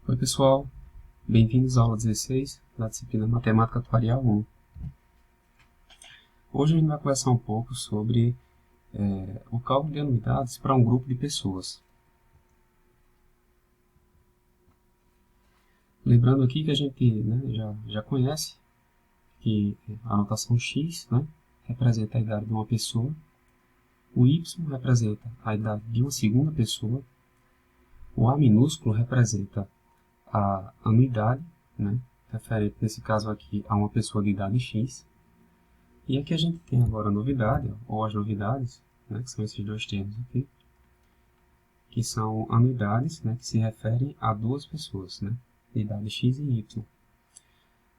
Oi pessoal, bem-vindos à aula 16 da disciplina Matemática Atuarial 1. Hoje a gente vai conversar um pouco sobre o cálculo de anuidades para um grupo de pessoas. Lembrando aqui que a gente já conhece que a notação X representa a idade de uma pessoa, o Y representa a idade de uma segunda pessoa, o A minúsculo representa a anuidade, referente nesse caso aqui a uma pessoa de idade X. E aqui a gente tem agora a novidade, ou as novidades, que são esses dois termos aqui, que são anuidades, que se referem a duas pessoas, de idade X e Y.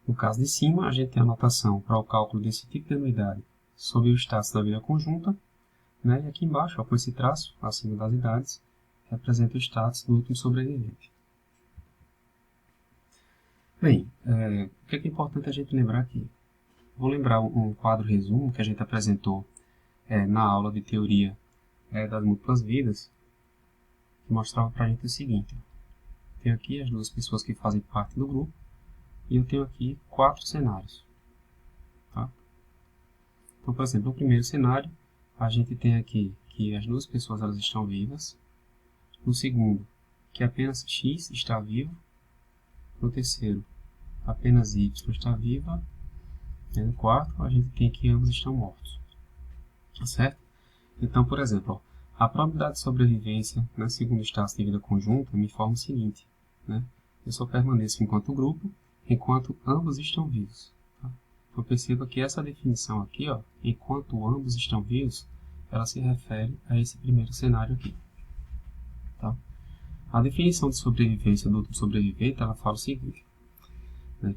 No caso de cima, a gente tem a notação para o cálculo desse tipo de anuidade sobre o status da vida conjunta, e aqui embaixo, com esse traço, acima das idades, representa o status do último sobrevivente. Bem, o que é importante a gente lembrar aqui? Vou lembrar um quadro resumo que a gente apresentou na aula de teoria das múltiplas vidas, que mostrava para a gente o seguinte: tenho aqui as duas pessoas que fazem parte do grupo, e eu tenho aqui 4 cenários. Tá? Então, por exemplo, no primeiro cenário, a gente tem aqui que as duas pessoas elas estão vivas. No segundo, que apenas X está vivo. No terceiro, apenas Y está viva. E no quarto, a gente tem que ambos estão mortos. Tá certo? Então, por exemplo, a probabilidade de sobrevivência na segunda estágio de vida conjunta me informa o seguinte: eu só permaneço enquanto grupo, enquanto ambos estão vivos. Tá? Então, perceba que essa definição aqui, enquanto ambos estão vivos, ela se refere a esse primeiro cenário aqui. Tá? A definição de sobrevivência do sobrevivente, ela fala o seguinte: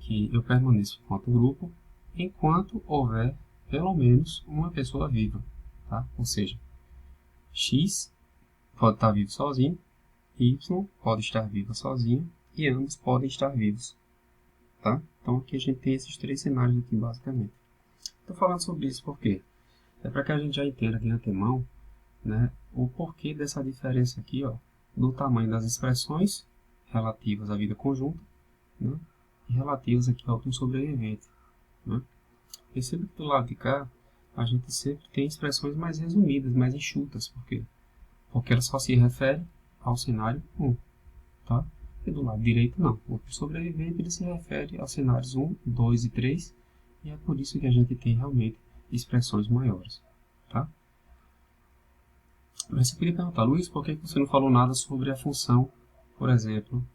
que eu permaneço enquanto grupo, enquanto houver pelo menos uma pessoa viva. Tá? Ou seja, X pode estar vivo sozinho, Y pode estar viva sozinho e ambos podem estar vivos. Tá? Então aqui a gente tem esses 3 cenários aqui basicamente. Estou falando sobre isso porque é para que a gente já entenda de antemão o porquê dessa diferença aqui do tamanho das expressões relativas à vida conjunta e relativas aqui ao último sobrevivente. Perceba que do lado de cá a gente sempre tem expressões mais resumidas, mais enxutas. Por quê? Porque ela só se refere ao cenário 1. Tá? E do lado direito não. O sobrevivente ele se refere aos cenários 1, 2 e 3. E é por isso que a gente tem realmente expressões maiores. Tá? Mas você poderia perguntar, Luiz, por que você não falou nada sobre a função, por exemplo,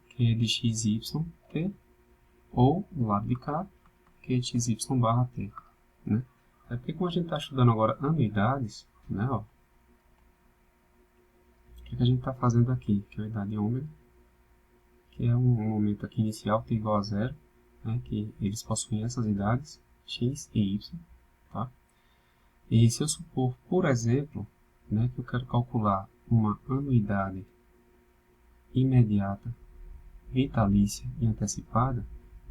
que é de x, y, t, ou do lado de cá, que é de x, y barra t. É porque como a gente está estudando agora anuidades, o que a gente está fazendo aqui? Que é a idade ômega, que é um momento aqui inicial, t igual a 0, que eles possuem essas idades, x e y. Tá? E se eu supor, por exemplo, que eu quero calcular uma anuidade imediata, vitalícia e antecipada,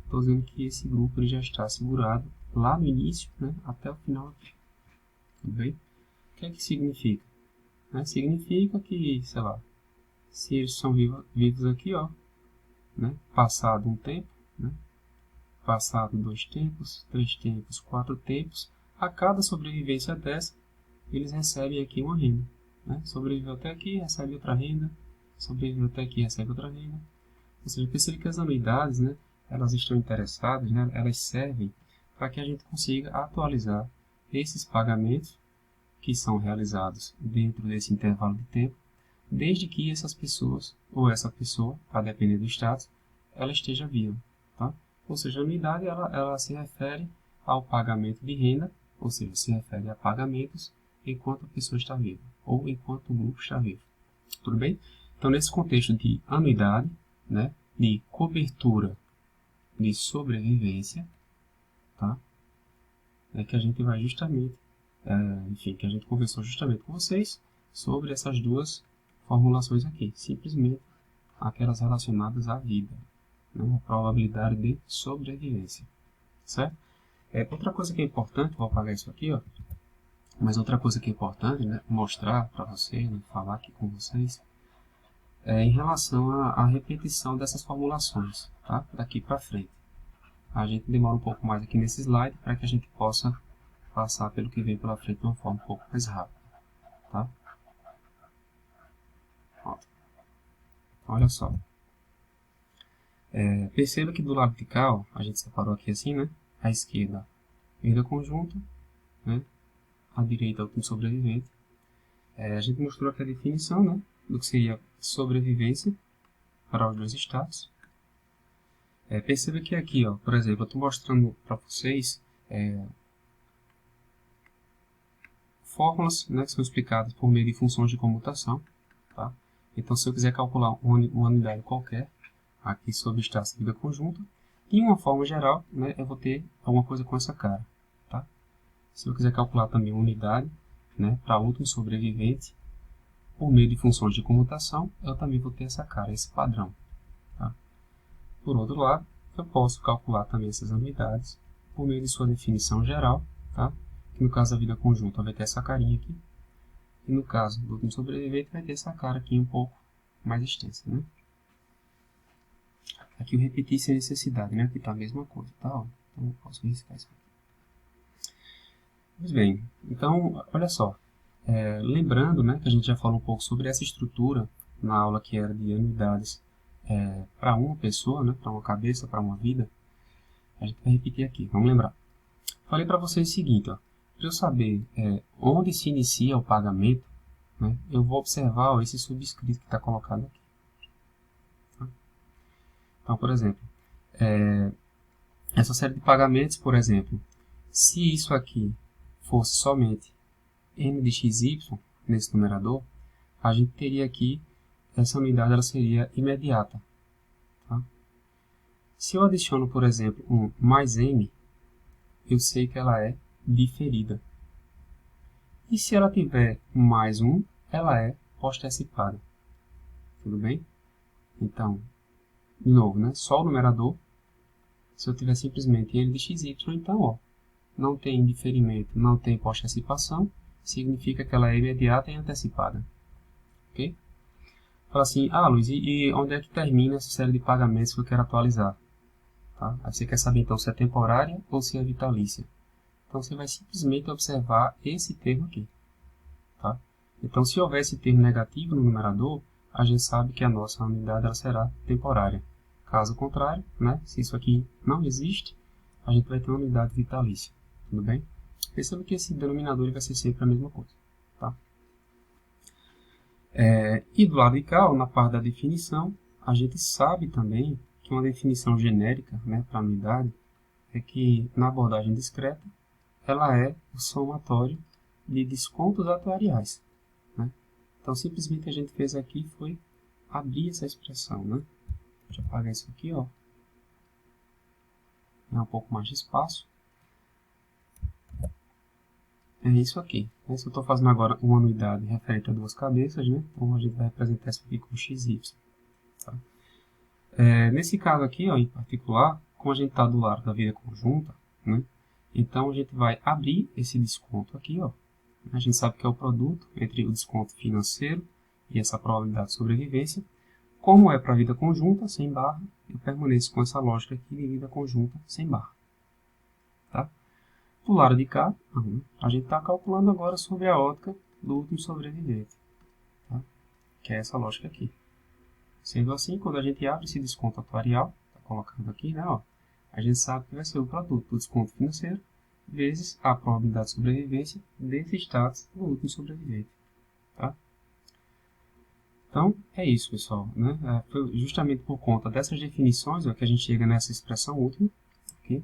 estou dizendo que esse grupo ele já está segurado lá no início até o final aqui. Tudo bem? O que é que significa? Significa que, sei lá, se eles são vivos aqui, passado um tempo, passado 2 tempos, 3 tempos, 4 tempos, a cada sobrevivência dessa, eles recebem aqui uma renda. Sobreviveu até aqui, recebe outra renda, sobreviveu até aqui, recebe outra renda. Ou seja, percebe que as anuidades, elas estão interessadas, elas servem para que a gente consiga atualizar esses pagamentos que são realizados dentro desse intervalo de tempo, desde que essas pessoas, ou essa pessoa, a depender do status, ela esteja viva. Tá? Ou seja, a anuidade ela se refere ao pagamento de renda, ou seja, se refere a pagamentos enquanto a pessoa está viva, ou enquanto o grupo está vivo. Tudo bem? Então, nesse contexto de anuidade, de cobertura de sobrevivência, tá? É que a gente vai justamente, que a gente conversou justamente com vocês sobre essas duas formulações aqui, simplesmente aquelas relacionadas à vida, a probabilidade de sobrevivência, certo? Outra coisa que é importante, vou apagar isso aqui, mas outra coisa que é importante mostrar para vocês, falar aqui com vocês, em relação à repetição dessas formulações, tá? Daqui para frente. A gente demora um pouco mais aqui nesse slide para que a gente possa passar pelo que vem pela frente de uma forma um pouco mais rápida, tá? Ó, olha só. Perceba que do lado de cá, ó, a gente separou aqui assim, né? À esquerda, vida conjunta, né? À direita, o último sobrevivente. A gente mostrou aqui a definição, né? Do que seria sobrevivência para os dois estados. Perceba que aqui, ó, por exemplo, eu estou mostrando para vocês fórmulas, né, que são explicadas por meio de funções de comutação. Tá? Então, se eu quiser calcular uma unidade qualquer, aqui sobre estados de vida conjunta, em uma forma geral, né, eu vou ter alguma coisa com essa cara. Tá? Se eu quiser calcular também uma unidade, né, para último sobrevivente, por meio de funções de comutação, eu também vou ter essa cara, esse padrão. Tá? Por outro lado, eu posso calcular também essas unidades por meio de sua definição geral, tá? Que no caso da vida conjunta vai ter essa carinha aqui, e no caso do último sobrevivente vai ter essa cara aqui um pouco mais extensa, né? Aqui eu repeti sem necessidade, né? Aqui está a mesma coisa, tá? Ó, então eu posso riscar isso aqui. Pois bem, então, olha só. Lembrando, né, que a gente já falou um pouco sobre essa estrutura na aula que era de unidades para uma pessoa, né, para uma cabeça, para uma vida. A gente vai repetir aqui, vamos lembrar. Falei para vocês o seguinte, para eu saber onde se inicia o pagamento, né, eu vou observar ó, esse subscrito que está colocado aqui. Tá? Então, por exemplo, essa série de pagamentos, por exemplo, se isso aqui fosse somente n de xy, nesse numerador, a gente teria aqui, essa unidade ela seria imediata. Tá? Se eu adiciono, por exemplo, um mais m, eu sei que ela é diferida. E se ela tiver mais 1, ela é postecipada. Tudo bem? Então, de novo, né? Só o numerador. Se eu tiver simplesmente n de xy, então, ó, não tem diferimento, não tem postecipação, significa que ela é imediata e antecipada. Ok? Fala assim, Luiz, e onde é que termina essa série de pagamentos que eu quero atualizar? Tá? Aí você quer saber então se é temporária ou se é vitalícia. Então você vai simplesmente observar esse termo aqui. Tá? Então se houver esse termo negativo no numerador, a gente sabe que a nossa unidade ela será temporária. Caso contrário, né, se isso aqui não existe, a gente vai ter uma unidade vitalícia. Tudo bem? Perceba que esse denominador vai ser sempre a mesma coisa. Tá? E do lado de cá, na parte da definição, a gente sabe também que uma definição genérica, né, para a unidade é que, na abordagem discreta, ela é o somatório de descontos atuariais. Né? Então, simplesmente a gente fez aqui foi abrir essa expressão. Né? Deixa eu apagar isso aqui. Ó. Dá um pouco mais de espaço. É isso aqui. Se eu estou fazendo agora uma unidade referente a duas cabeças, né? Então a gente vai representar isso aqui com xy. Tá? Nesse caso aqui, ó, em particular, como a gente está do lado da vida conjunta, né? Então a gente vai abrir esse desconto aqui. Ó. A gente sabe que é o produto entre o desconto financeiro e essa probabilidade de sobrevivência. Como é para vida conjunta, sem barra, eu permaneço com essa lógica aqui de vida conjunta sem barra. Tá? Do lado de cá, a gente está calculando agora sobre a ótica do último sobrevivente, tá? Que é essa lógica aqui. Sendo assim, quando a gente abre esse desconto atuarial, está colocado aqui, né, ó, a gente sabe que vai ser o produto do desconto financeiro vezes a probabilidade de sobrevivência desse status do último sobrevivente. Tá? Então, é isso, pessoal. Né? Foi justamente por conta dessas definições que a gente chega nessa expressão última. Okay?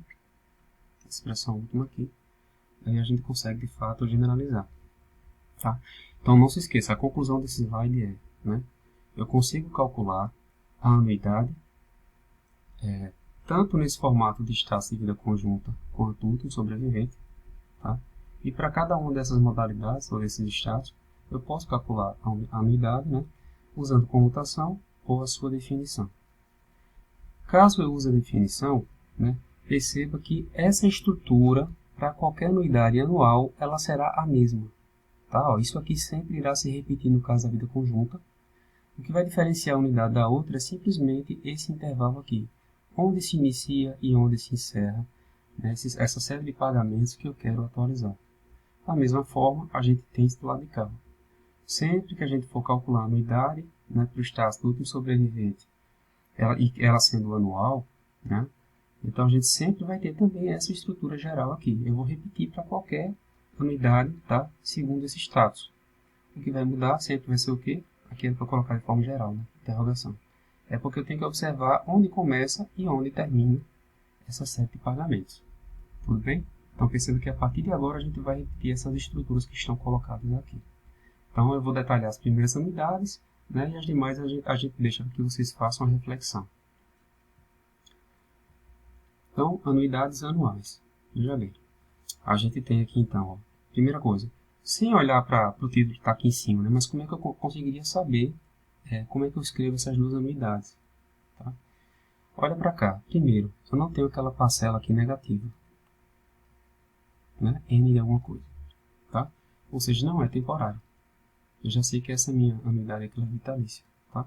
Expressão última aqui, aí a gente consegue de fato generalizar. Tá? Então não se esqueça, a conclusão desse slide é, né, eu consigo calcular a anuidade tanto nesse formato de status de vida conjunta quanto último sobrevivente. Tá? E para cada uma dessas modalidades ou desses status, eu posso calcular a anuidade, né, usando comutação ou a sua definição. Caso eu use a definição, né, perceba que essa estrutura, para qualquer anuidade anual, ela será a mesma. Tá? Ó, isso aqui sempre irá se repetir no caso da vida conjunta, O que vai diferenciar a unidade da outra é simplesmente esse intervalo aqui, onde se inicia e onde se encerra, né, essa série de pagamentos que eu quero atualizar. Da mesma forma, a gente tem isso do lado de cá. Sempre que a gente for calcular a anuidade, né, para o status do último sobrevivente, ela sendo anual, né, então a gente sempre vai ter também essa estrutura geral aqui. Eu vou repetir para qualquer anuidade, tá, segundo esse status. O que vai mudar sempre vai ser o quê? Aquilo que eu colocar de forma geral, né, interrogação. É porque eu tenho que observar onde começa e onde termina essa série de pagamentos. Tudo bem? Então perceba que a partir de agora a gente vai repetir essas estruturas que estão colocadas aqui. Então eu vou detalhar as primeiras unidades, né, e as demais a gente deixa que vocês façam a reflexão. Então, anuidades anuais. Veja bem, a gente tem aqui então, ó, primeira coisa, sem olhar para o título que está aqui em cima, né, mas como é que eu conseguiria saber como é que eu escrevo essas duas anuidades? Tá? Olha para cá, primeiro, eu não tenho aquela parcela aqui negativa, né, N de alguma coisa, tá? Ou seja, não é temporário. Eu já sei que essa minha anuidade aqui é vitalícia, tá?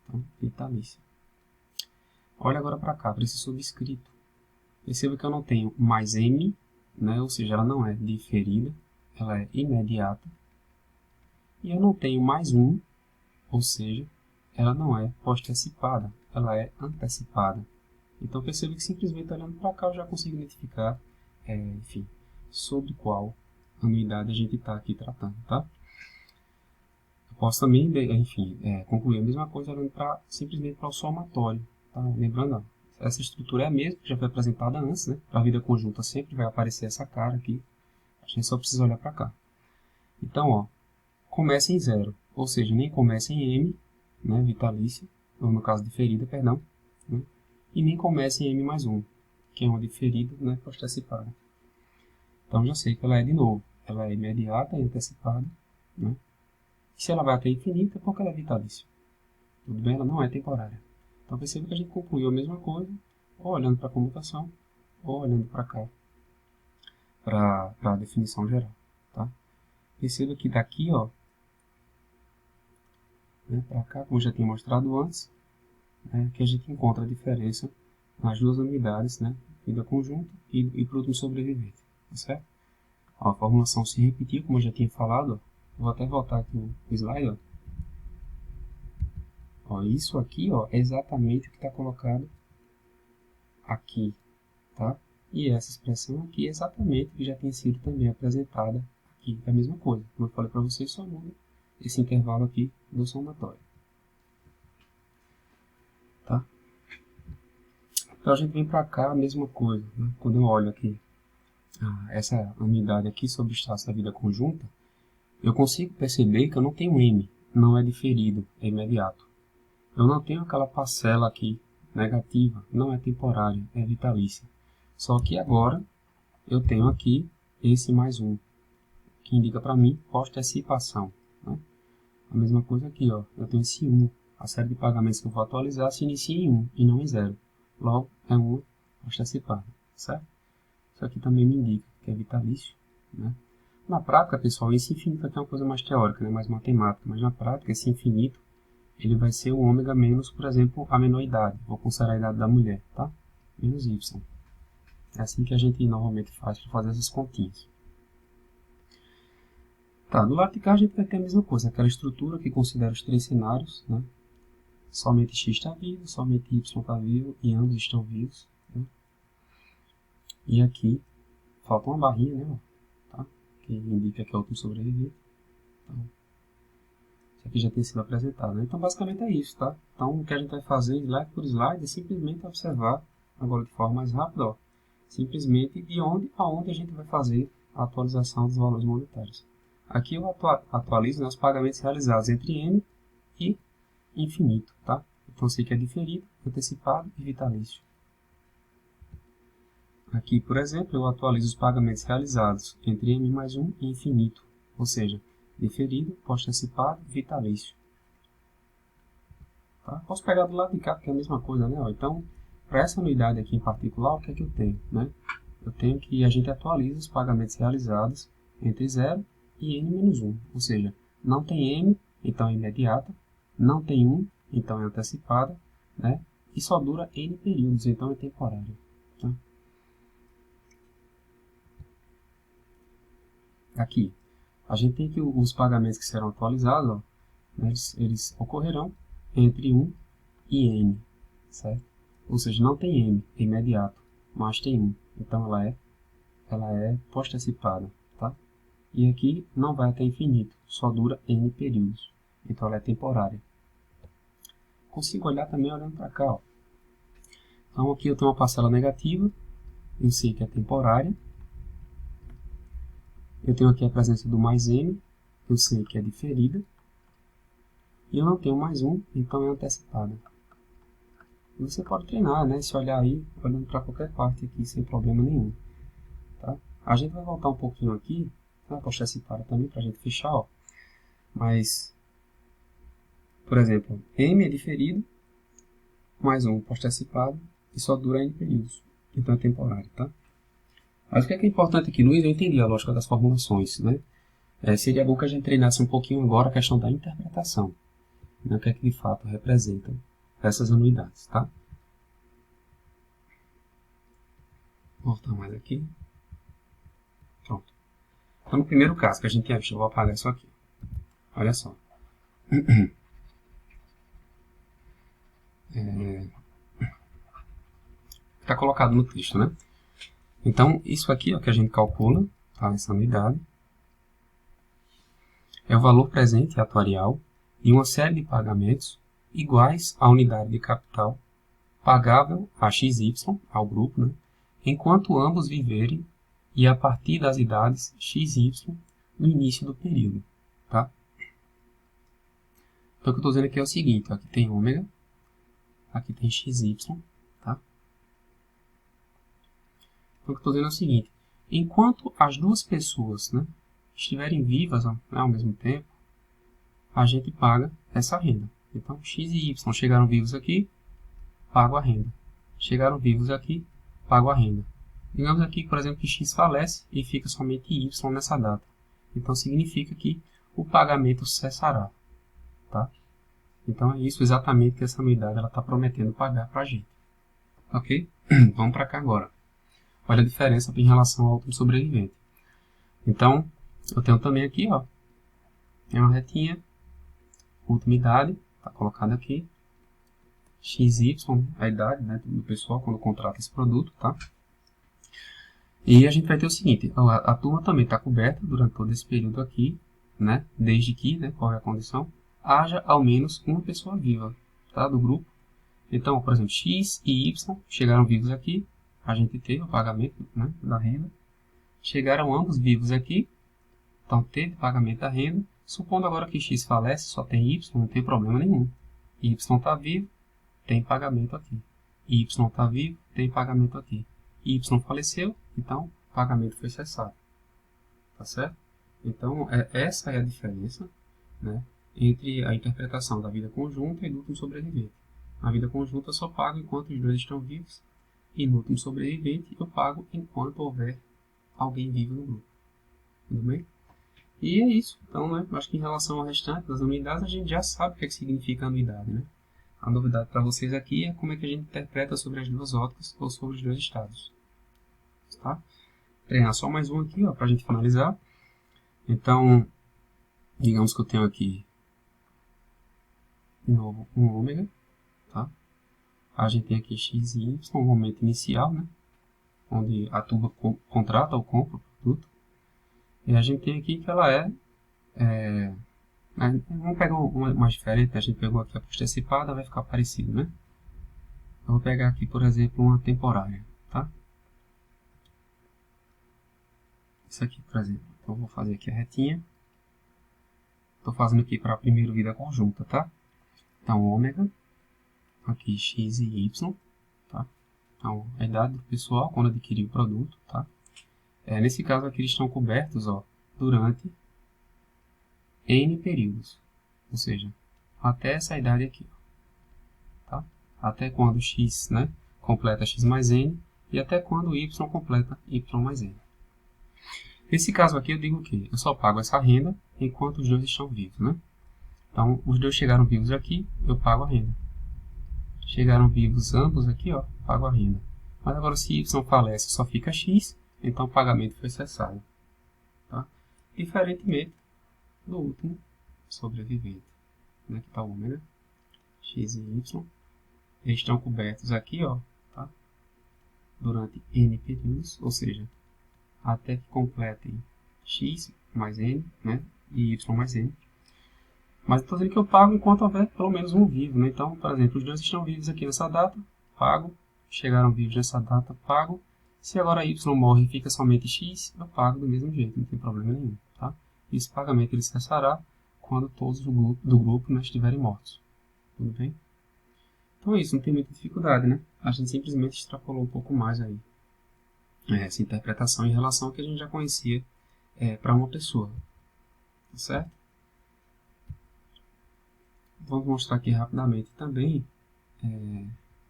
Então, vitalícia. Olha agora para cá, para esse subscrito. Perceba que eu não tenho mais M, né? Ou seja, ela não é diferida, ela é imediata. E eu não tenho mais um, ou seja, ela não é postecipada, ela é antecipada. Então perceba que simplesmente olhando para cá eu já consigo identificar, enfim, sobre qual anuidade a gente está aqui tratando, tá? Posso também, enfim, concluir a mesma coisa olhando simplesmente para o somatório. Tá? Lembrando, ó, essa estrutura é a mesma que já foi apresentada antes, né? Para a vida conjunta sempre vai aparecer essa cara aqui. A gente só precisa olhar para cá. Então, ó, começa em 0, ou seja, nem começa em M, né, vitalícia, ou no caso diferida, perdão, né? E nem começa em M mais 1, que é uma diferida, né, postecipada. Então já sei que ela é de novo, ela é imediata e antecipada, né? Se ela vai até infinito, é porque ela é vitalícia. Tudo bem? Ela não é temporária. Então perceba que a gente concluiu a mesma coisa, ou olhando para a comutação, ou olhando para cá, para a definição geral. Tá? Perceba que daqui, ó, né, para cá, como eu já tinha mostrado antes, que a gente encontra a diferença nas duas unidades, né, vida conjunta e produto sobrevivente. Tá certo? Ó, a formulação se repetiu, como eu já tinha falado. Ó. Vou até voltar aqui o slide. Ó. Ó, isso aqui, ó, é exatamente o que está colocado aqui, tá? E essa expressão aqui é exatamente o que já tem sido também apresentada aqui, é a mesma coisa. Como eu falei para vocês, só muda esse intervalo aqui do somatório, tá? Então a gente vem para cá a mesma coisa, né? Quando eu olho aqui essa unidade aqui sobre o status da vida conjunta, eu consigo perceber que eu não tenho M, não é diferido, é imediato. Eu não tenho aquela parcela aqui negativa, não é temporária, é vitalícia. Só que agora eu tenho aqui esse mais um, que indica para mim postecipação. Né? A mesma coisa aqui, ó, eu tenho esse 1. A série de pagamentos que eu vou atualizar se inicia em 1 e não em 0. Logo, é uma postecipada, certo? Isso aqui também me indica que é vitalício. Né? Na prática, pessoal, esse infinito aqui é uma coisa mais teórica, né? Mais matemática, mas na prática esse infinito ele vai ser o ômega menos, por exemplo, a menor idade. Vou considerar a idade da mulher, tá? Menos y. É assim que a gente normalmente faz para fazer essas continhas. Tá, do lado de cá a gente vai ter a mesma coisa, aquela estrutura que considera os três cenários, né? Somente x está vivo, somente y está vivo e ambos estão vivos. Né? E aqui falta uma barrinha, né? Tá? Que indica que é o último sobrevivente. Então, isso aqui já tem sido apresentado. Né? Então, basicamente é isso, tá? Então, o que a gente vai fazer slide por slide é simplesmente observar, agora de forma mais rápida, ó, simplesmente de onde a onde a gente vai fazer a atualização dos valores monetários. Aqui eu atualizo, né, os pagamentos realizados entre M e infinito, tá? Então, eu sei que é diferido, antecipado e vitalício. Aqui, por exemplo, eu atualizo os pagamentos realizados entre M mais 1 e infinito, ou seja, diferido, postecipado, vitalício. Tá? Posso pegar do lado de cá, porque é a mesma coisa, né? Então, para essa unidade aqui em particular, o que é que eu tenho? Né? Eu tenho que a gente atualiza os pagamentos realizados entre 0 e N-1, ou seja, não tem M, então é imediata, não tem 1, então é antecipada, né? E só dura N períodos, então é temporária. Tá? Aqui, a gente tem que os pagamentos que serão atualizados, ó, eles ocorrerão entre 1 e N, certo? Ou seja, não tem M, é imediato, mas tem 1, então ela é postecipada, tá? E aqui não vai até infinito, só dura N períodos, então ela é temporária. Consigo olhar também olhando para cá, ó. Então aqui eu tenho uma parcela negativa, eu sei que é temporária. Eu tenho aqui a presença do mais M, eu sei que é diferida. E eu não tenho mais 1, então é antecipada. E você pode treinar, né? Se olhar aí, olhando para qualquer parte aqui, sem problema nenhum. Tá? A gente vai voltar um pouquinho aqui, tá? Postecipada também, para a gente fechar, ó. Mas, por exemplo, M é diferido, mais 1 postecipado, e só dura N períodos. Então é temporário, tá? Mas o que é importante aqui, Luiz? Eu entendi a lógica das formulações, né? Seria bom que a gente treinasse um pouquinho agora a questão da interpretação. Né? O que é que de fato representam essas anuidades, tá? Vou voltar mais aqui. Pronto. Então, no primeiro caso que a gente tinha visto, eu vou apagar isso aqui. Olha só. Está colocado no texto, né? Então, isso aqui ó, que a gente calcula, tá? Essa anuidade, é o valor presente atuarial de uma série de pagamentos iguais à unidade de capital pagável a XY, ao grupo, né? Enquanto ambos viverem e a partir das idades XY no início do período. Tá? Então, o que eu estou dizendo aqui é o seguinte, ó, aqui tem ômega, aqui tem XY, tá? Então, o que eu estou dizendo é o seguinte, enquanto as duas pessoas, né, estiverem vivas, ó, ao mesmo tempo, a gente paga essa renda. Então, X e Y chegaram vivos aqui, pago a renda. Chegaram vivos aqui, pago a renda. Digamos aqui, por exemplo, que X falece e fica somente Y nessa data. Então, significa que o pagamento cessará. Tá? Então, é isso exatamente que essa anuidade está prometendo pagar para a gente. Ok? Vamos para cá agora. Olha a diferença em relação ao último sobrevivente. Então, eu tenho também aqui, ó, é uma retinha, última idade, está colocada aqui, XY, a idade, né, do pessoal quando contrata esse produto, tá? E a gente vai ter o seguinte, a turma também está coberta durante todo esse período aqui, né, desde que, né, qual é a condição, haja ao menos uma pessoa viva, tá, do grupo. Então, por exemplo, X e Y chegaram vivos aqui, a gente teve o pagamento, né, da renda. Chegaram ambos vivos aqui, então teve pagamento da renda. Supondo agora que X falece, só tem Y, não tem problema nenhum. Y está vivo, tem pagamento aqui. Y está vivo, tem pagamento aqui. Y faleceu, então o pagamento foi cessado. Tá certo? Então, essa é a diferença, né, entre a interpretação da vida conjunta e do último sobrevivente. Na vida conjunta eu só pago enquanto os dois estão vivos, e no último sobrevivente eu pago enquanto houver alguém vivo no grupo. Tudo bem? E é isso. Então, né, acho que em relação ao restante das anuidades, a gente já sabe o que significa anuidade, né? A novidade para vocês aqui é como é que a gente interpreta sobre as duas óticas ou sobre os dois estados. Tá? Treinar só mais um aqui, para a gente finalizar. Então, digamos que eu tenho aqui, de novo, um ômega. Tá? A gente tem aqui x e y, um momento inicial, né? Onde a turma contrata ou compra o produto. E a gente tem aqui que ela vamos pegar uma mais diferente, a gente pegou aqui a postecipada, vai ficar parecido, né? Eu vou pegar aqui, por exemplo, uma temporária, tá? Isso aqui, por exemplo. Então, eu vou fazer aqui a retinha. Estou fazendo aqui para a primeira vida conjunta, tá? Então, ômega, aqui x e y, tá? Então, a idade do pessoal quando adquirir o produto, tá? Nesse caso aqui, eles estão cobertos, ó, durante N períodos. Ou seja, até essa idade aqui, ó, tá? Até quando x, né, completa x mais n, e até quando y completa y mais n. Nesse caso aqui, eu digo que eu só pago essa renda enquanto os dois estão vivos, né? Então, os dois chegaram vivos aqui, eu pago a renda. Chegaram vivos ambos aqui, ó, pago a renda. Mas agora, se Y falece, só fica X, então o pagamento foi cessado. Tá? Diferentemente do último sobrevivente. Aqui está o homem, né? X e Y. Eles estão cobertos aqui, ó, tá? Durante N períodos, ou seja, até que completem X mais N, né? E Y mais N. Mas estou dizendo que eu pago enquanto houver pelo menos um vivo, né? Então, por exemplo, os dois estão vivos aqui nessa data, pago. Chegaram vivos nessa data, pago. Se agora Y morre e fica somente X, eu pago do mesmo jeito, não tem problema nenhum, tá? Esse pagamento ele cessará quando todos do grupo né, estiverem mortos. Tudo bem? Então é isso, não tem muita dificuldade, né? A gente simplesmente extrapolou um pouco mais aí essa interpretação em relação ao que a gente já conhecia para uma pessoa. Tá certo? Vamos mostrar aqui rapidamente também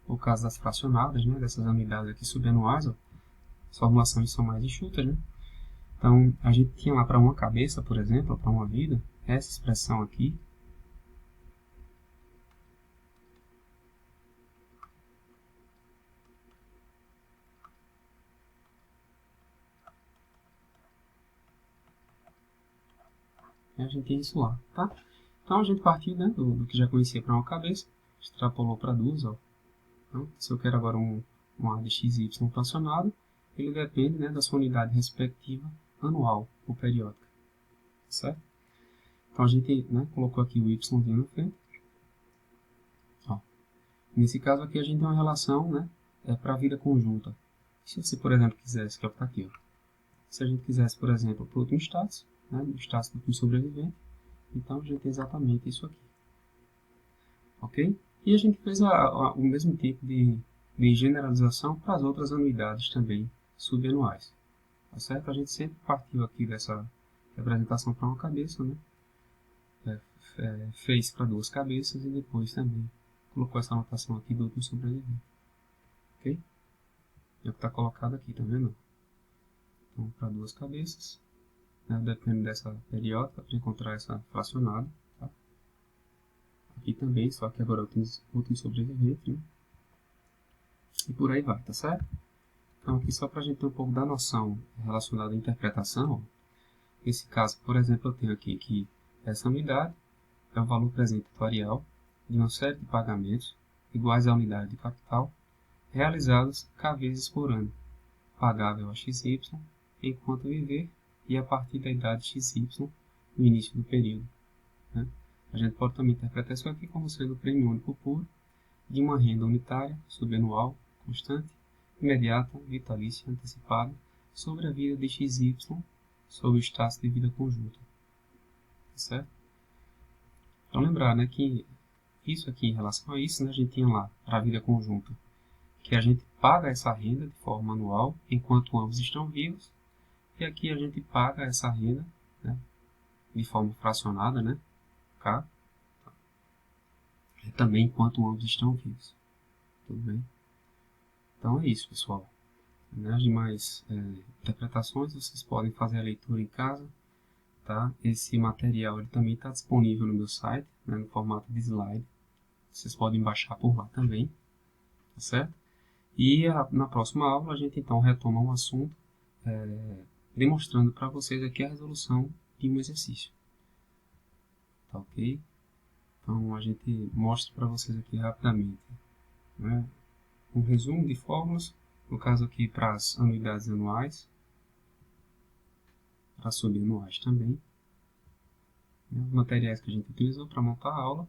o caso das fracionadas, né? Dessas unidades aqui subanuais. Ó. As formulações são mais enxutas, né? Então, a gente tinha lá para uma cabeça, por exemplo, para uma vida, essa expressão aqui. E a gente tem isso lá, tá? Então, a gente partiu né, do que já conhecia para uma cabeça, extrapolou para duas, ó. Então, se eu quero agora um A de x e y fracionado, ele depende né, da sua unidade respectiva anual ou periódica, certo? Então, a gente né, colocou aqui o y na frente. Ó. Nesse caso aqui, a gente tem uma relação né, para a vida conjunta. Se você, por exemplo, quisesse, que é o que está aqui, ó. Se a gente quisesse, por exemplo, para o último status, né, o status do último sobrevivente, então a gente tem exatamente isso aqui. Ok? E a gente fez o mesmo tipo de generalização para as outras anuidades também subanuais. Tá certo? A gente sempre partiu aqui dessa representação para uma cabeça, né? Fez para duas cabeças e depois também colocou essa anotação aqui do último sobrevivente. Ok? É o que está colocado aqui, tá vendo? Então, para duas cabeças, né? Depende dessa periódica para encontrar essa fracionada. Tá? Aqui também, só que agora é o último sobrevivente, né? E por aí vai, tá certo? Então, aqui só para a gente ter um pouco da noção relacionada à interpretação, ó. Nesse caso, por exemplo, eu tenho aqui que essa unidade é o valor presente atuarial de uma série de pagamentos iguais à unidade de capital realizados k vezes por ano, pagável a xy enquanto viver e a partir da idade xy no início do período. Né? A gente pode também interpretar isso aqui como sendo o prêmio único puro de uma renda unitária, subanual, constante, imediata, vitalícia, antecipada, sobre a vida de XY, sobre o status de vida conjunta. Certo? Então lembrar né, que isso aqui, em relação a isso, né, a gente tinha lá, para a vida conjunta, que a gente paga essa renda de forma anual, enquanto ambos estão vivos, e aqui a gente paga essa renda né, de forma fracionada, né, K, também enquanto ambos estão vivos. Tudo bem? Então é isso, pessoal. As demais interpretações vocês podem fazer a leitura em casa. Tá? Esse material ele também está disponível no meu site, né, no formato de slide. Vocês podem baixar por lá também. Tá certo? E na próxima aula a gente então retoma um assunto demonstrando para vocês aqui a resolução de um exercício. Tá ok? Então a gente mostra para vocês aqui rapidamente né, um resumo de fórmulas, no caso aqui para as anuidades anuais, para subanuais também. Os materiais que a gente utilizou para montar a aula,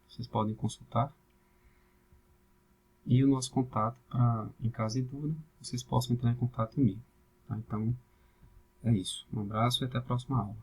vocês podem consultar. E o nosso contato, em caso de dúvida, vocês possam entrar em contato comigo. Tá? Então, é isso. Um abraço e até a próxima aula.